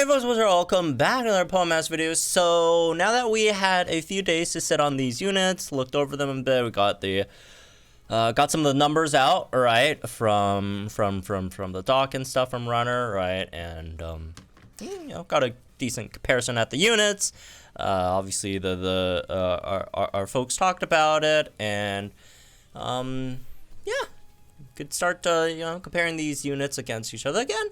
Hey folks, welcome back to another Poem Mass video. So now that we had a few days to sit on these units, looked over them a bit, we got the got some of the numbers out, right, from the doc and stuff from Runner, right, and you know, got a decent comparison at the units. Obviously our folks talked about it, and yeah, could start you know, comparing these units against each other again.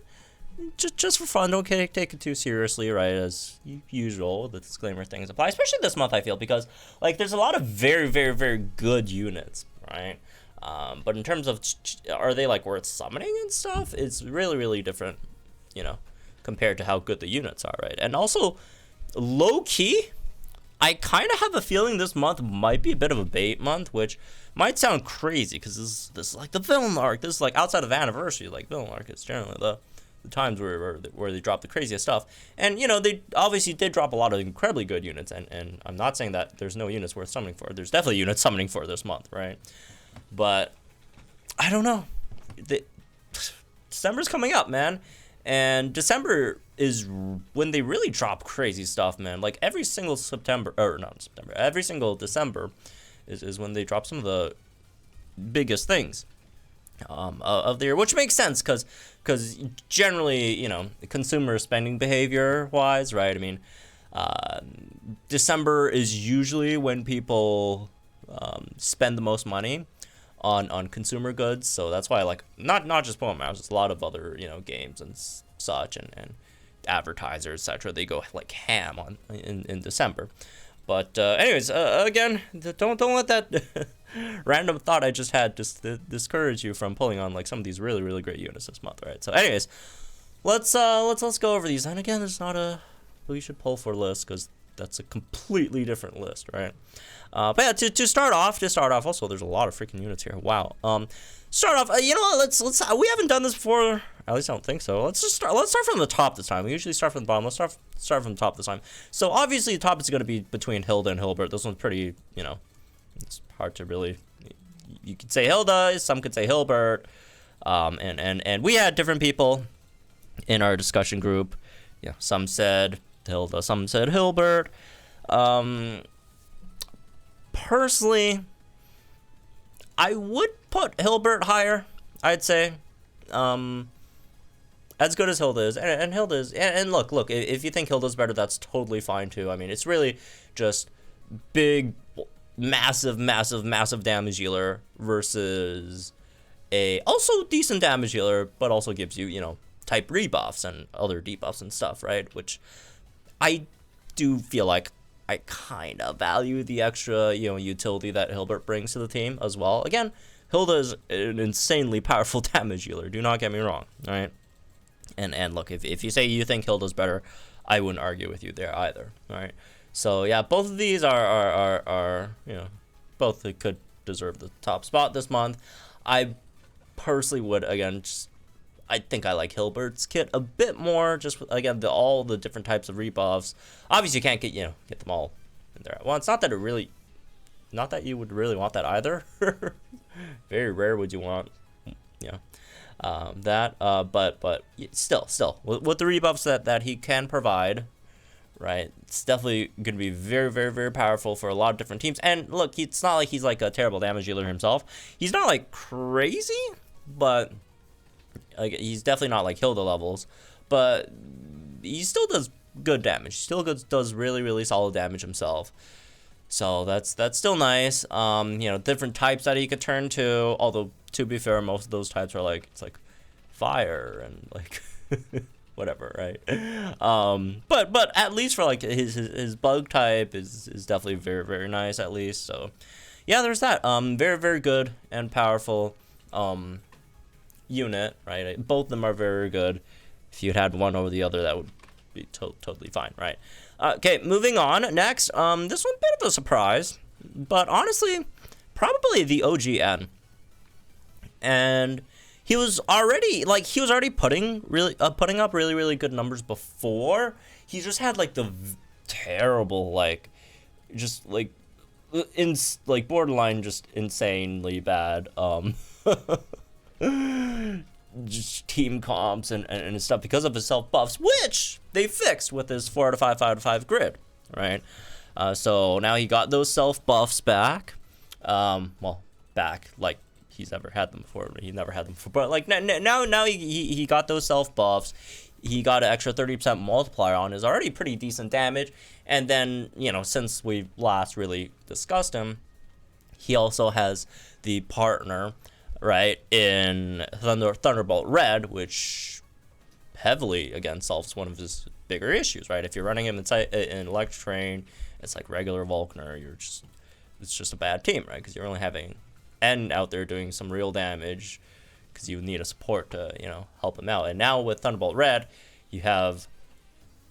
Just for fun, don't take it too seriously, right? As usual, the disclaimer things apply, especially this month, I feel, because like there's a lot of very good units, right? But in terms of are they like worth summoning and stuff, it's really different, you know, compared to how good the units are, right? And also, low key, I kind of have a feeling this month might be a bit of a bait month, which might sound crazy because this is like the villain arc. This is like outside of anniversary, like villain arc is generally the times where they drop the craziest stuff. And you know, they obviously did drop a lot of incredibly good units, and I'm not saying that there's no units worth summoning for. There's definitely units summoning for this month, right? But I don't know, December's coming up, man, and December is when they really drop crazy stuff, man. Like every single every single December is when they drop some of the biggest things of the year, which makes sense because generally, you know, consumer spending behavior wise, right? I mean, December is usually when people spend the most money on consumer goods, so that's why, like, not just Poem Mouse, it's a lot of other, you know, games and such, and advertisers, etc. They go like ham on in December. But anyways, again, don't let that random thought I just had just discourage you from pulling on like some of these really great units this month, right? So anyways, let's go over these. And again, there's not a who you should pull for list, because that's a completely different list, right? But yeah, to start off, also there's a lot of freaking units here. Wow. Start off, you know what? Let's we haven't done this before. At least I don't think so. Let's start from the top this time. We usually start from the bottom. Let's start from the top this time. So obviously the top is going to be between Hilda and Hilbert. This one's pretty, you know, it's hard to really. You could say Hilda, some could say Hilbert, and we had different people in our discussion group. Yeah, some said Hilda, some said Hilbert. Personally, I would put Hilbert higher, I'd say. As good as Hilda is, and Hilda is, and look, if you think Hilda's better, that's totally fine too. I mean, it's really just big, massive damage dealer versus a also decent damage dealer, but also gives you, you know, type rebuffs and other debuffs and stuff, right? Which I do feel like I kind of value the extra, you know, utility that Hilbert brings to the team as well. Again, Hilda is an insanely powerful damage dealer. Do not get me wrong, all right? And look, if you say you think Hilda's better, I wouldn't argue with you there either, all right? So yeah, both of these are you know, both could deserve the top spot this month. I personally would, again, I think I like Hilbert's kit a bit more, just again all the different types of rebuffs. Obviously, you can't get them all in there. Well, it's not that you would really want that either. Very rare would you want, you know, that. But still, with the rebuffs that he can provide, right? It's definitely going to be very powerful for a lot of different teams. And look, it's not like he's like a terrible damage dealer himself. He's not like crazy, but like he's definitely not like Hilda levels. But he still does good damage. He still does really solid damage himself. So that's still nice. You know, different types that he could turn to. Although to be fair, most of those types are like, it's like fire and like whatever, right? But at least for like his bug type is definitely very nice, at least. So yeah, there's that. Very good and powerful unit, right? Both of them are very good. If you'd had one over the other, that would be totally fine, right? Okay, moving on. Next, this one bit of a surprise, but honestly, probably the OGN. And he was already putting up really good numbers before. He just had like the terrible, like, just like borderline just insanely bad just team comps and stuff because of his self buffs, which they fixed with his 4 out of 5, 5 out of 5 grid, right? So now he got those self buffs back. Well, back like he's never had them before. He never had them before, but like now he got those self buffs. He got an extra 30% multiplier on his already pretty decent damage, and then since we last really discussed him, he also has the partner, right, in Thunderbolt Red, which heavily, again, solves one of his bigger issues, right? If you're running him in Electric Train, it's like regular Vulcaner, it's just a bad team, right? Because you're only having N out there doing some real damage, because you need a support to, help him out. And now with Thunderbolt Red, you have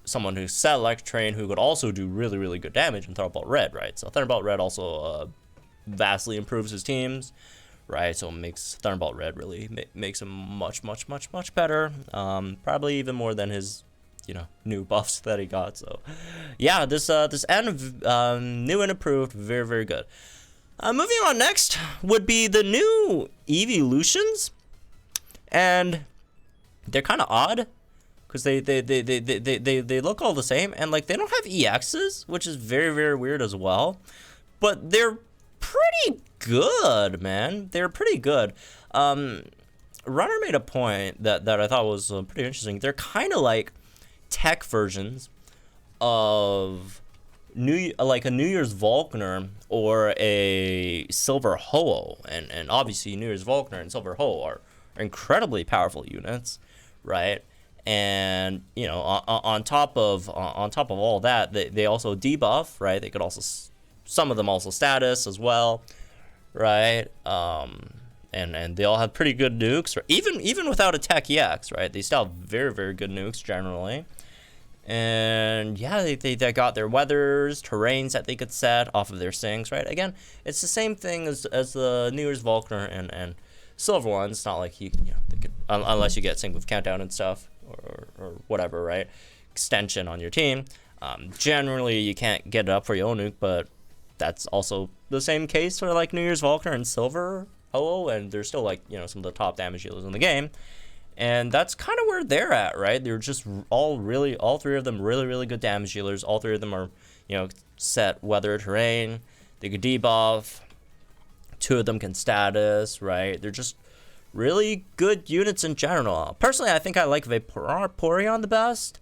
someone who's set Electric Train who could also do really, really good damage in Thunderbolt Red, right? So Thunderbolt Red also vastly improves his teams, right? So it makes Thunderbolt Red really makes him much, much, much, much better. Probably even more than his, new buffs that he got. So yeah, this end new and improved, very, very good. Moving on, next would be the new Eeveelutions, and they're kind of odd because they look all the same, and like they don't have EXs, which is very, very weird as well. But they're pretty good, man. They're pretty good. Runner made a point that I thought was pretty interesting. They're kind of like tech versions of a New Year's Vulcaner or a Silver Ho-Oh, and obviously New Year's Vulcaner and Silver Ho-Oh are incredibly powerful units, right? And on top of all that, they also debuff, right? They could also, some of them also status as well, right? And they all have pretty good nukes, right? Even without a tech EX, right? They still have very, very good nukes generally. And yeah, they got their weathers, terrains that they could set off of their sinks, right? Again, it's the same thing as the New Year's Vulcaner and Silver ones. It's not like they could, unless you get sync with countdown and stuff or whatever, right? Extension on your team. Generally, you can't get it up for your own nuke, but that's also the same case for like New Year's Vulcaner and Silver Ho-Oh, and they're still like some of the top damage dealers in the game. And that's kind of where they're at, right? They're just all three of them really, really good damage dealers. All three of them are, set weather terrain. They could debuff. Two of them can status, right? They're just really good units in general. Personally, I think I like Vaporeon the best.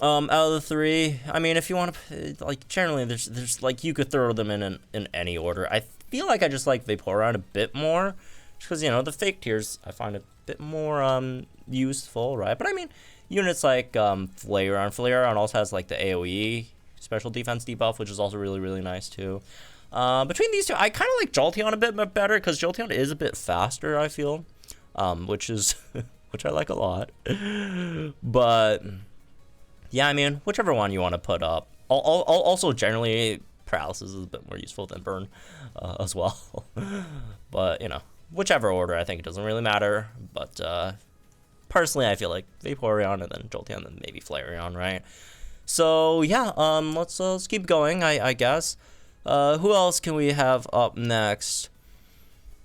Out of the three, I mean, if you want to, like, generally, there's like, you could throw them in any order. I feel like I just like Vaporeon a bit more, because, the fake tiers, I find a bit more, useful, right? But, I mean, units like, Flareon also has, like, the AoE special defense debuff, which is also really, really nice, too. Between these two, I kind of like Jolteon a bit better, because Jolteon is a bit faster, I feel, which I like a lot. But yeah, I mean, whichever one you want to put up. Also, generally, Paralysis is a bit more useful than Burn as well. But, whichever order, I think it doesn't really matter. But personally, I feel like Vaporeon and then Jolteon and then maybe Flareon, right? So, yeah, let's keep going, I guess. Who else can we have up next?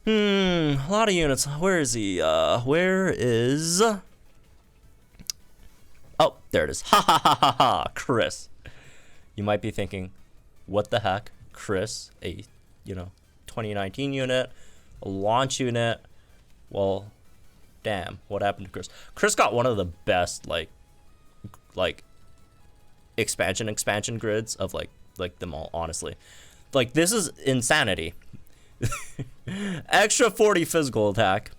A lot of units. Where is he? Where is... Oh, there it is. Ha ha ha ha ha. Kris. You might be thinking, what the heck? Kris, a 2019 unit, a launch unit. Well, damn, what happened to Kris? Kris got one of the best like expansion grids of like them all, honestly. Like, this is insanity. Extra 40 physical attack,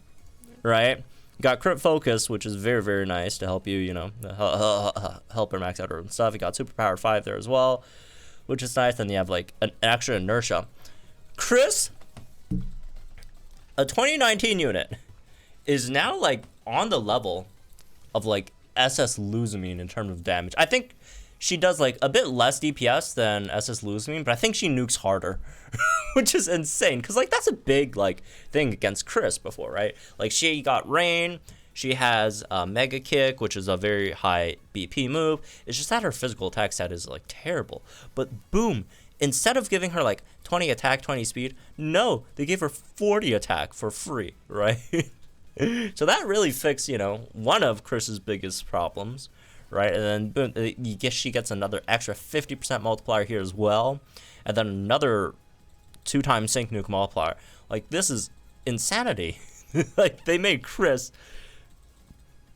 right? Got crit focus, which is very, very nice to help you, help her max out her own stuff. You got superpower 5 there as well, which is nice. Then you have like an extra inertia. Kris, a 2019 unit, is now like on the level of like SS Luzamine in terms of damage. I think she does like a bit less DPS than SS Luzamine, but I think she nukes harder, which is insane. Cause like that's a big like thing against Kris before, right? Like she got Rain, she has Mega Kick, which is a very high BP move. It's just that her physical attack stat is like terrible. But boom, instead of giving her like 20 attack, 20 speed, no, they gave her 40 attack for free, right? So that really fixed, one of Kris's biggest problems, right? And then boom, she gets another extra 50% multiplier here as well, and then another 2x sync nuke multiplier. Like, this is insanity. Like, they made Kris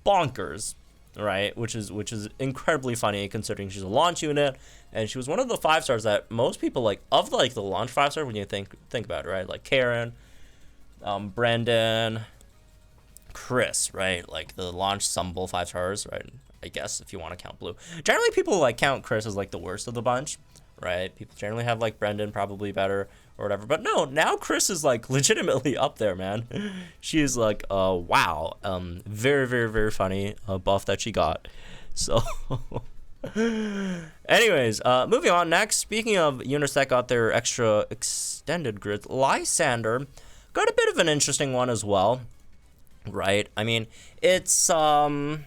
bonkers, right? Which is incredibly funny considering she's a launch unit, and she was one of the 5-stars that most people like, of like the launch 5-star when you think about it, right? Like Karen, Brendan, Kris, right? Like the launch Sumble 5-stars, right? I guess if you want to count blue. Generally, people like count Kris as like the worst of the bunch, right? People generally have like Brendan probably better or whatever. But no, now Kris is like legitimately up there, man. She is like, wow, very, very, very funny buff that she got. So, anyways, moving on next. Speaking of units that got their extra extended grids, Lysander got a bit of an interesting one as well, right? I mean, it's hi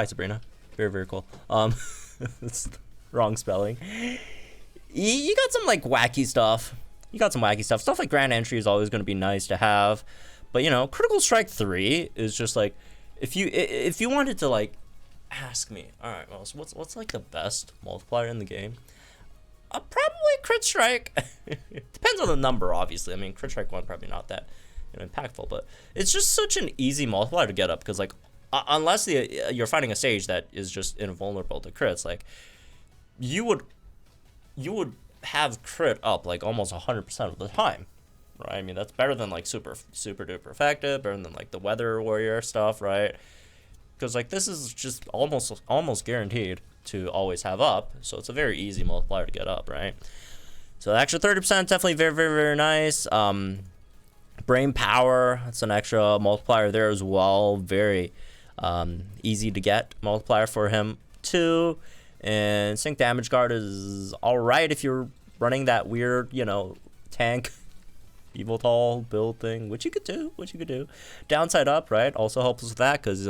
Sabrina, very, very cool. It's wrong spelling. You got some like wacky stuff. Stuff like Grand Entry is always going to be nice to have, but Critical Strike 3 is just like, if you wanted to like ask me, all right, well, so what's like the best multiplier in the game? Probably Crit Strike. Depends on the number, obviously. I mean, Crit Strike 1 probably not that impactful, but it's just such an easy multiplier to get up because like unless you're fighting a stage that is just invulnerable to crits, like you would have crit up like almost 100% of the time, right? I mean, that's better than like super duper effective, better than like the Weather Warrior stuff, right? Because like this is just almost guaranteed to always have up, so it's a very easy multiplier to get up, right? So the extra 30% definitely very, very, very nice. Brain Power, that's an extra multiplier there as well. Very easy to get multiplier for him too. And Sync Damage Guard is alright if you're running that weird, tank Evil Tall build thing, which you could do. Downside Up, right? Also helps with that because,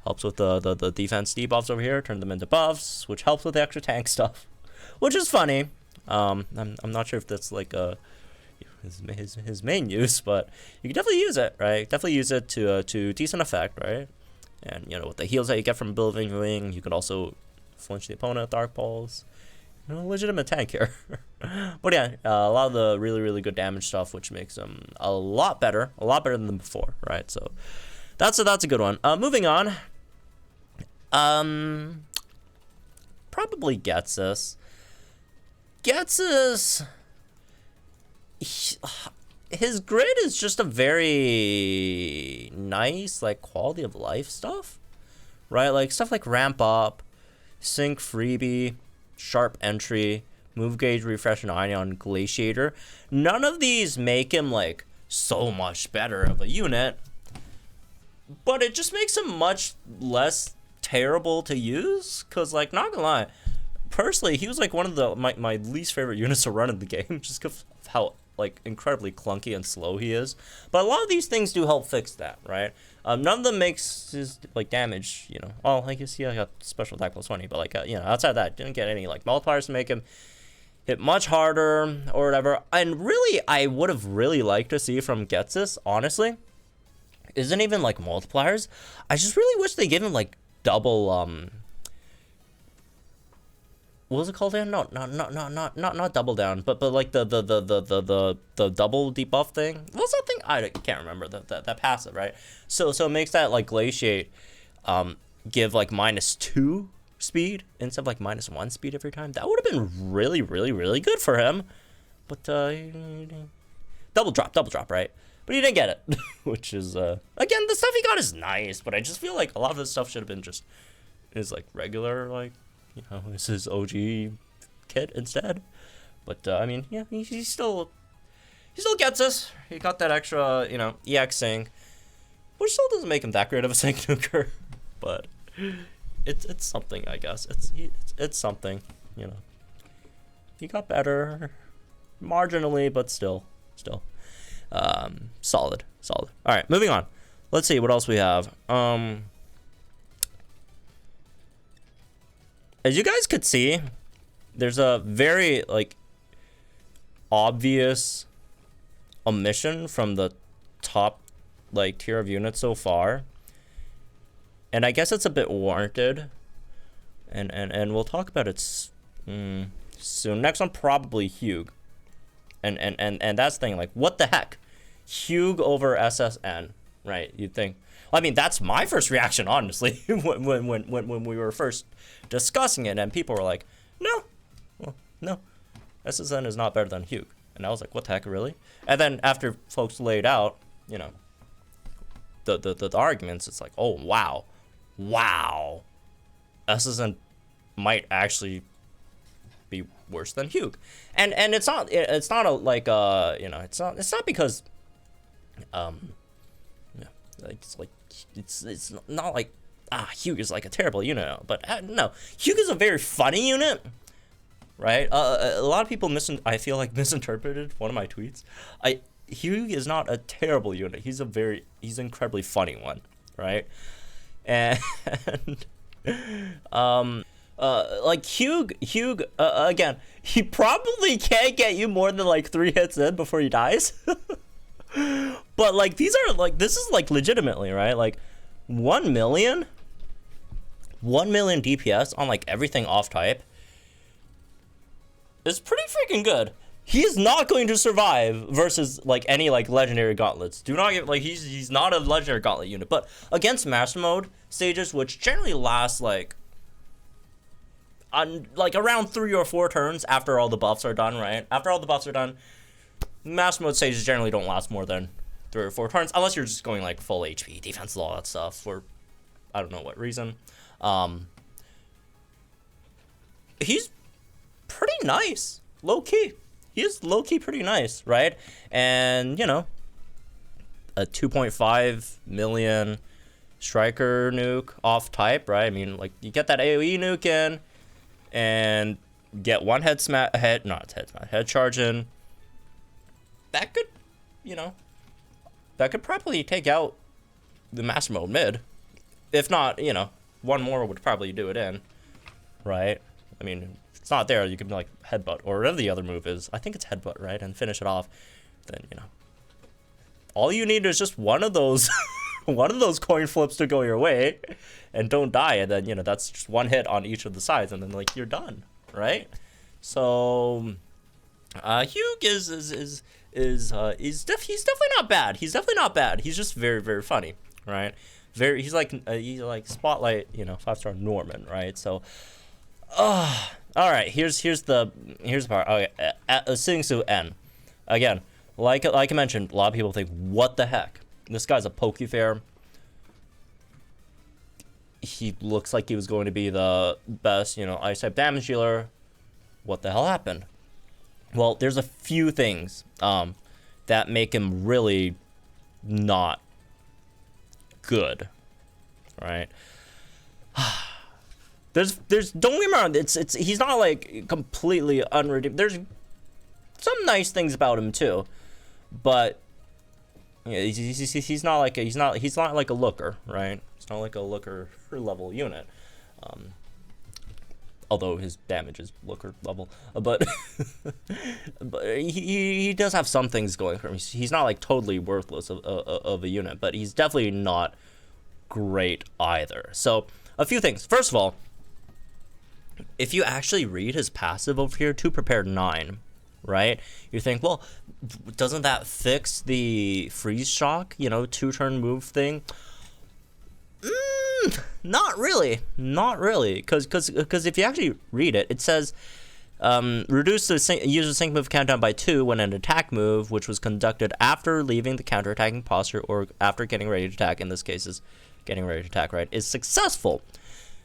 helps with the defense debuffs over here, turn them into buffs, which helps with the extra tank stuff, which is funny. I'm not sure if that's like his main use, but you can definitely use it, right? Definitely use it to decent effect, right? And with the heals that you get from building wing, you can also flinch the opponent with Dark Pulse. Legitimate tank here. But yeah, a lot of the really, really good damage stuff, which makes him a lot better than before, right? So that's a good one. Moving on. Probably Ghetsis. His grid is just a very nice, like, quality of life stuff, right? Like, stuff like Ramp Up, Sync Freebie, Sharp Entry, Move Gauge Refresh, and Ion Glaciator. None of these make him, like, so much better of a unit, but it just makes him much less terrible to use, because, like, not gonna lie, personally, he was, like, one of my least favorite units to run in the game, just because of how like incredibly clunky and slow he is. But a lot of these things do help fix that, right? None of them makes his like damage, well, I guess I got special attack plus 20, but like outside of that, didn't get any like multipliers to make him hit much harder or whatever. And really, I would have really liked to see from Ghetsis, honestly, isn't even like multipliers. I just really wish they gave him like double what was it called again? No, not double down, but like the double debuff thing. What's that thing? I can't remember that passive, right? So it makes that like glaciate, give like -2 speed instead of like -1 speed every time. That would have been really, really, really good for him. But double drop, right? But he didn't get it, which is again, the stuff he got is nice, but I just feel like a lot of this stuff should have been just like regular, like. It's his OG kit instead. But, I mean, yeah, he still gets us. He got that extra, EX sync, which still doesn't make him that great of a sync nuker. But it's something, I guess. It's something, He got better marginally, but still. Solid. All right, moving on. Let's see what else we have. As you guys could see, there's a very, like, obvious omission from the top like tier of units so far, and I guess it's a bit warranted, and we'll talk about it soon. Next one, probably Hugh, and that's the thing, like, what the heck, Hugh over SSN, right? You'd think. I mean, that's my first reaction, honestly, when we were first discussing it, and people were like, no, well, no, SSN is not better than Hugh. And I was like, what the heck, really? And then after folks laid out, you know, the arguments, it's like, oh, wow, SSN might actually be worse than Hugh. And it's not a, like, you know, it's not because, it's not like, Hugh is like a terrible unit, but no, Hugh is a very funny unit, right? A lot of people I feel like misinterpreted one of my tweets. Hugh is not a terrible unit. He's an incredibly funny one, right? And like Hugh again, he probably can't get you more than like 3 hits in before he dies. But like this is like legitimately, right? Like 1 million DPS on like everything off type is pretty freaking good. He is not going to survive versus like any like legendary gauntlets. Do not get, like, he's not a legendary gauntlet unit, but against master mode stages, which generally last like around 3 or 4 turns after all the buffs are done, right? After all the buffs are done, master mode stages generally don't last more than 3 or 4 turns, unless you're just going like full HP, defense, all that stuff for I don't know what reason. He's pretty nice, low key. He is low key pretty nice, right? And you know, a 2.5 million striker nuke off type, right? I mean, like, you get that AoE nuke in, and get 1 head charge in. That could, you know, that could probably take out the master mode mid. If not, you know, 1 more would probably do it in, right? I mean, if it's not there, you can like headbutt or whatever the other move is. I think it's headbutt, right? And finish it off. Then, you know, all you need is just one of those coin flips to go your way, and don't die. And then, you know, that's just 1 hit on each of the sides, and then like you're done, right? So, Hugh he's definitely not bad. He's definitely not bad. He's just very, very funny, right? He's like Spotlight, you know, 5-star Norman, right? So, all right. Here's the part. Okay, Sing Su N, again, like I mentioned, a lot of people think, what the heck? This guy's a Pokefair. He looks like he was going to be the best, you know, ice type damage dealer. What the hell happened? Well, there's a few things that make him really not good, right? There's don't get me wrong, it's he's not like completely unredeemed. There's some nice things about him too, but yeah, he's not like he's not like a looker, right? He's not like a looker level unit. Although his damage is looker level, but but he does have some things going for him. He's not like totally worthless of a unit, but he's definitely not great either. So a few things. First of all, if you actually read his passive over here, 2 prepared 9, right? You think, well, doesn't that fix the freeze shock, you know, 2-turn move thing? Not really, because if you actually read it, it says reduce the user sync move countdown by 2 when an attack move, which was conducted after leaving the counterattacking posture or after getting ready to attack, in this case is getting ready to attack, right, is successful.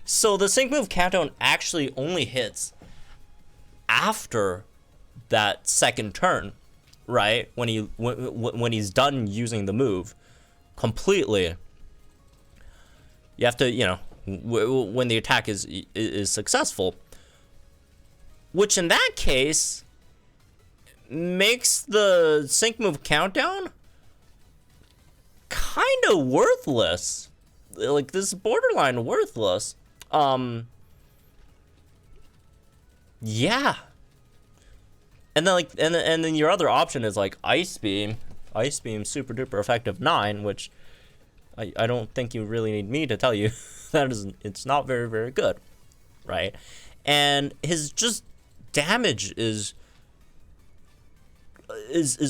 So the sync move countdown actually only hits after that 2nd turn, right, when he's done using the move completely. You have to, you know, when the attack is successful, which in that case makes the sync move countdown kind of worthless. Like, this is borderline worthless. Yeah. And then like and then your other option is like Ice Beam, Ice Beam Super Duper Effective 9, which I don't think you really need me to tell you that it's not very, very good, right? And his just damage is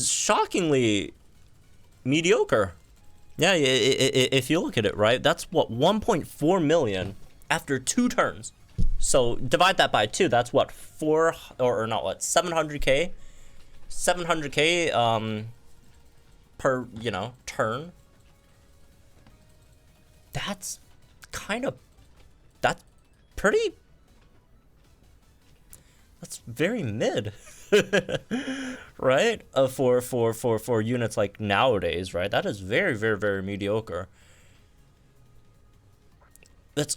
shockingly mediocre. Yeah, if you look at it, right, that's what, 1.4 million after 2 turns. So divide that by 2, that's what, 700k per, you know, turn. That's very mid. Right? For units like nowadays, right? That is very, very, very mediocre.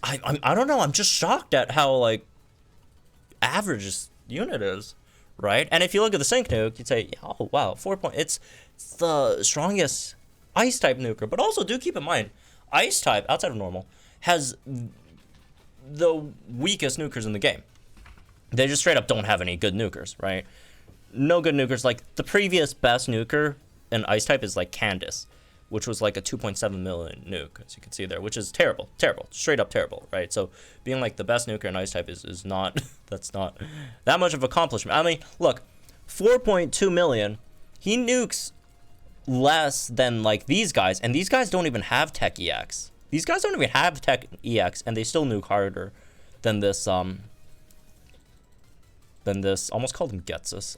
I don't know, I'm just shocked at how like average this unit is, right? And if you look at the sync nuke, you'd say, oh wow, it's the strongest ice type nuker. But also do keep in mind, ice type outside of normal has the weakest nukers in the game. They just straight up don't have any good nukers, right? No good nukers. Like the previous best nuker in ice type is like Candace, which was like a 2.7 million nuke, as you can see there, which is terrible, straight up terrible, right? So being like the best nuker in ice type is not, that's not that much of an accomplishment. I mean, look, 4.2 million, he nukes less than like these guys, and these guys don't even have tech EX. These guys don't even have tech EX, and they still nuke harder than this, almost called him Ghetsis,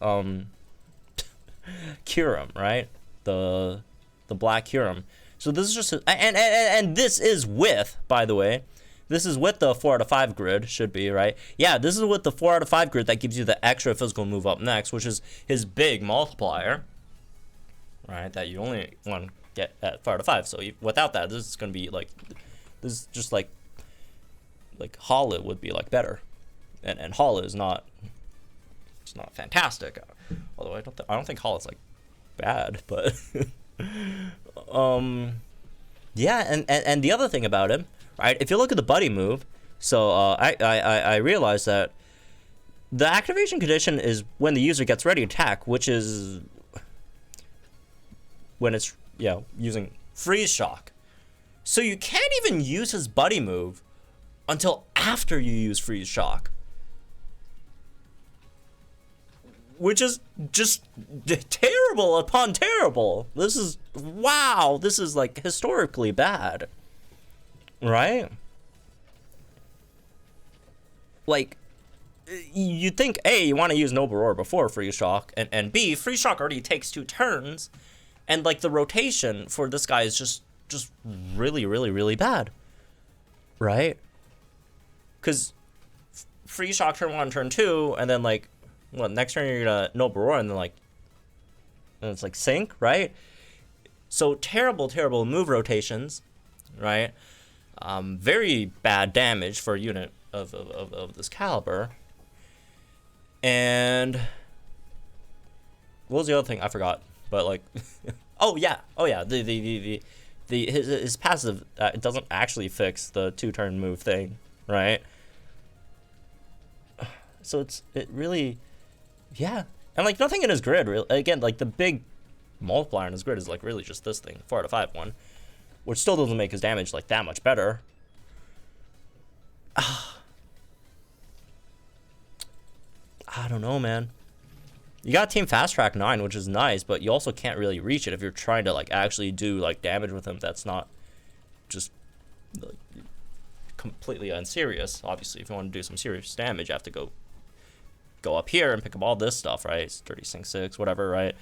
Kyurem, right? The black Kyurem. So this is just and this is with, by the way, this is with the 4 out of 5 grid, should be, right? Yeah, this is with the 4 out of 5 grid that gives you the extra physical move up next, which is his big multiplier, right? That you only want to get at 4 out of 5. So without that, this is going to be like, this is just like Hala would be like better, and Hala is not, it's not fantastic. Although I don't think Hala's like bad, but yeah, and the other thing about him, right? If you look at the buddy move, so I realized that the activation condition is when the user gets ready to attack, which is when it's, you know, using freeze shock. So you can't even use his buddy move until after you use freeze shock, which is just terrible upon terrible. This is, wow, this is like historically bad, right? Like, you think A, you want to use Noble Roar before freeze shock, and B, freeze shock already takes 2 turns, and like the rotation for this guy is just really, really, really bad, right? Because freeze shock turn 1, turn 2, and then like, well, next turn you're gonna Noble Roar, and then like, and it's like sync, right? So terrible move rotations, right? Very bad damage for a unit of this caliber. And what was the other thing? I forgot. But like, oh yeah, his passive it doesn't actually fix the 2-turn move thing, right? So it really, yeah, and like nothing in his grid really. Again, like the big multiplier in his grid is like really just this thing, 4 out of 5 one, which still doesn't make his damage like that much better. I don't know, man. You got Team Fast Track 9, which is nice, but you also can't really reach it if you're trying to like actually do like damage with him. That's not just like, completely unserious. Obviously, if you want to do some serious damage, you have to go up here and pick up all this stuff, right? It's 36, whatever, right?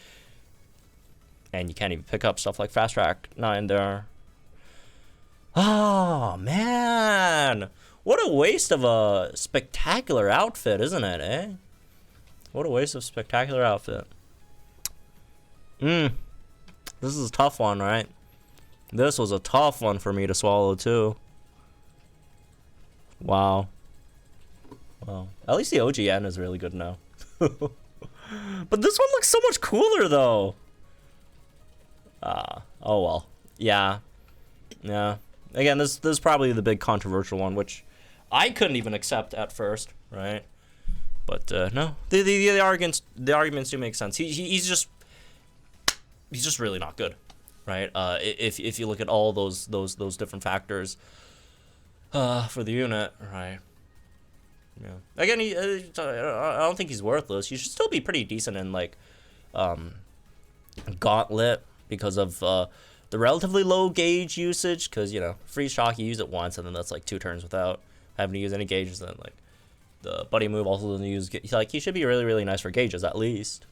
And you can't even pick up stuff like Fast Track 9 there. Oh, man. What a waste of a spectacular outfit, isn't it, eh? What a waste of spectacular outfit. This is a tough one, right? This was a tough one for me to swallow, too. Wow. Well, at least the OGN is really good now. But this one looks so much cooler, though. Oh, well. Yeah. Again, this is probably the big controversial one, which I couldn't even accept at first, right? But no, the arguments do make sense. He's just he's just really not good, right? If you look at all those different factors for the unit, right? Yeah. Again, I don't think he's worthless. He should still be pretty decent in like Gauntlet because of the relatively low gauge usage. Because you know, freeze shock, you use it once, and then that's like 2 turns without having to use any gauges. Then like the buddy move also doesn't use like he should be really nice for gauges at least.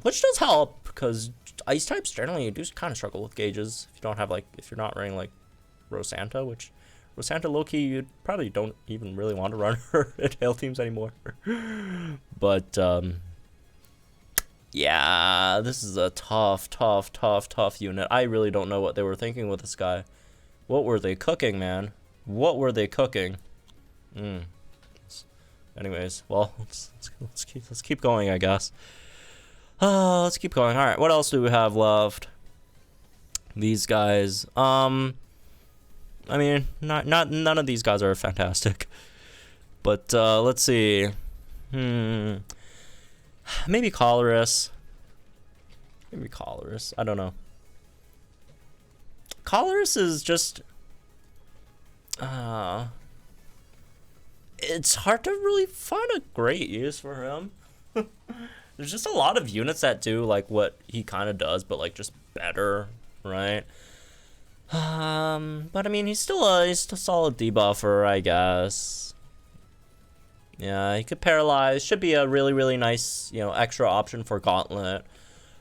Which does help because ice types generally do kind of struggle with gauges if you don't have like if you're not running like Rosanta, which Rosanta low-key you probably don't even really want to run her at Hail teams anymore. But yeah, this is a tough unit. I really don't know what they were thinking with this guy. What were they cooking, man? What were they cooking? Anyways, well, let's keep going, I guess. Let's keep going. All right, what else do we have left? These guys. I mean, none of these guys are fantastic. But let's see. Maybe Colorus. Maybe Colorus. I don't know. Colorus is just it's hard to really find a great use for him. There's just a lot of units that do like what he kind of does, but like just better, right? But I mean, he's still a solid debuffer, I guess. Yeah, he could paralyze. Should be a really nice, you know, extra option for Gauntlet,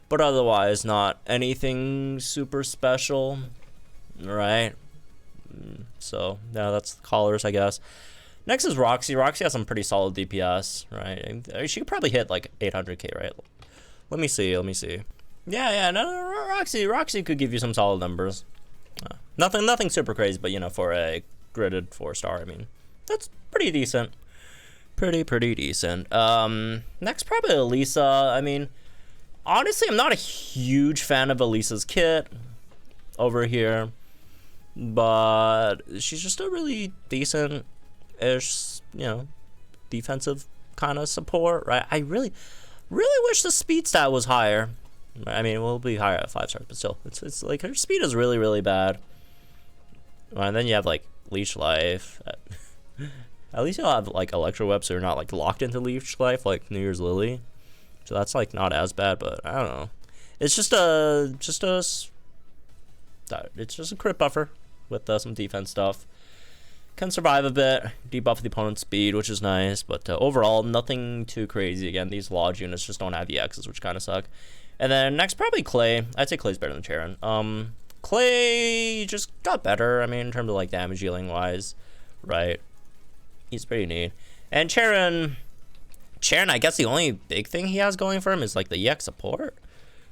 but otherwise not anything super special, right? So yeah, that's the Colors, I guess. Next is Roxy. Roxy has some pretty solid DPS, right? She could probably hit like 800k, right? Let me see. Yeah, no, Roxy could give you some solid numbers. Nothing super crazy, but you know, for a gridded 4-star, I mean, that's pretty decent. Pretty decent. Next, probably Elisa. I mean, honestly, I'm not a huge fan of Elisa's kit over here, but she's just a really decent-ish, you know, defensive kind of support, right? I really wish the speed stat was higher. I mean, it will be higher at 5 stars, but still, it's like her speed is really bad. And then you have like leech life. At least you'll have like electro web, so you're not like locked into leech life like New Year's Lily. So that's like not as bad, but I don't know. It's just a crit buffer with some defense stuff. Can survive a bit, debuff the opponent's speed, which is nice, but overall nothing too crazy. Again, these lodge units just don't have EXs, which kind of suck. And then next, probably Clay. I'd say Clay's better than Charon. Clay just got better, I mean, in terms of like damage dealing wise, right? He's pretty neat. And Charon, I guess the only big thing he has going for him is like the EX support.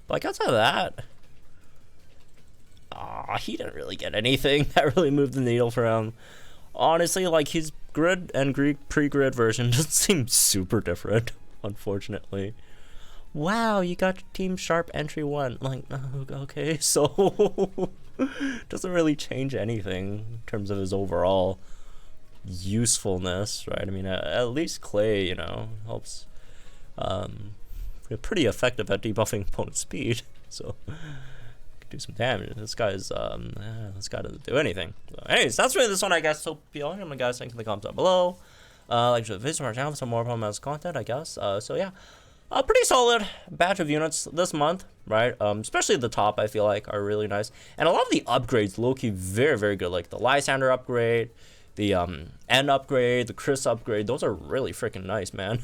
But like outside of that, he didn't really get anything that really moved the needle for him. Honestly, like his grid and pre-grid version doesn't seem super different, unfortunately. Wow, you got Team Sharp entry 1. Like, okay, so doesn't really change anything in terms of his overall usefulness, right? I mean, at least Clay, you know, helps. Pretty effective at debuffing opponent speed, so could do some damage. This guy doesn't do anything. So, anyways, that's really this one, I guess. So, be on, guys. Thanks in the comments down below. Like to visit our channel for some more Pokemon content, I guess. So yeah. A pretty solid batch of units this month, right? Especially the top, I feel like, are really nice. And a lot of the upgrades, low-key, very good. Like the Lysander upgrade, the N upgrade, the Kris upgrade. Those are really freaking nice, man.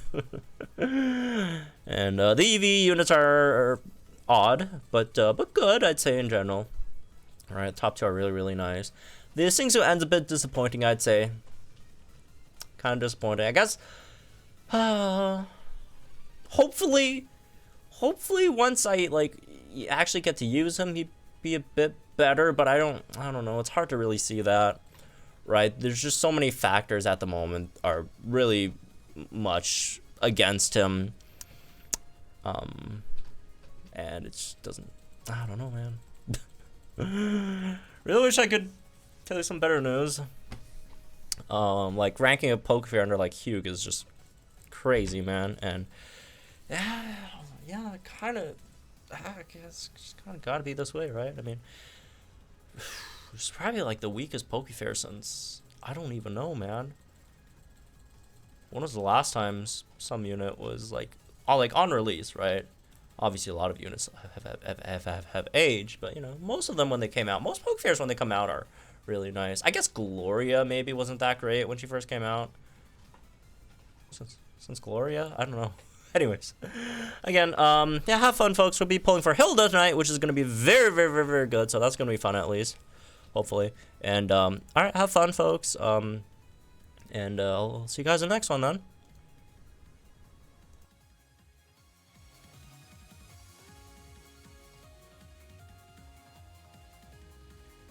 And the EV units are odd, but good, I'd say, in general. All right, top 2 are really nice. The Singsu ends a bit disappointing, I'd say. Kind of disappointing. I guess... Hopefully once I like actually get to use him, he'd be a bit better, but I don't know. It's hard to really see that, right? There's just so many factors at the moment are really much against him. And it just doesn't, I don't know, man. Really wish I could tell you some better news. Like ranking a Pokefair under like Hugh is just crazy, man. And yeah, kind of. I guess it's kind of got to be this way, right? I mean, it's probably like the weakest Pokefair since, I don't even know, man. When was the last time some unit was like on release, right? Obviously, a lot of units have aged, but you know, most of them when they came out, most Pokefairs when they come out are really nice. I guess Gloria maybe wasn't that great when she first came out. Since Gloria, I don't know. Anyways, again, yeah, have fun, folks. We'll be pulling for Hilda tonight, which is going to be very, very, very, very good. So that's going to be fun, at least, hopefully. And all right, have fun, folks. And I'll see you guys in the next one, then.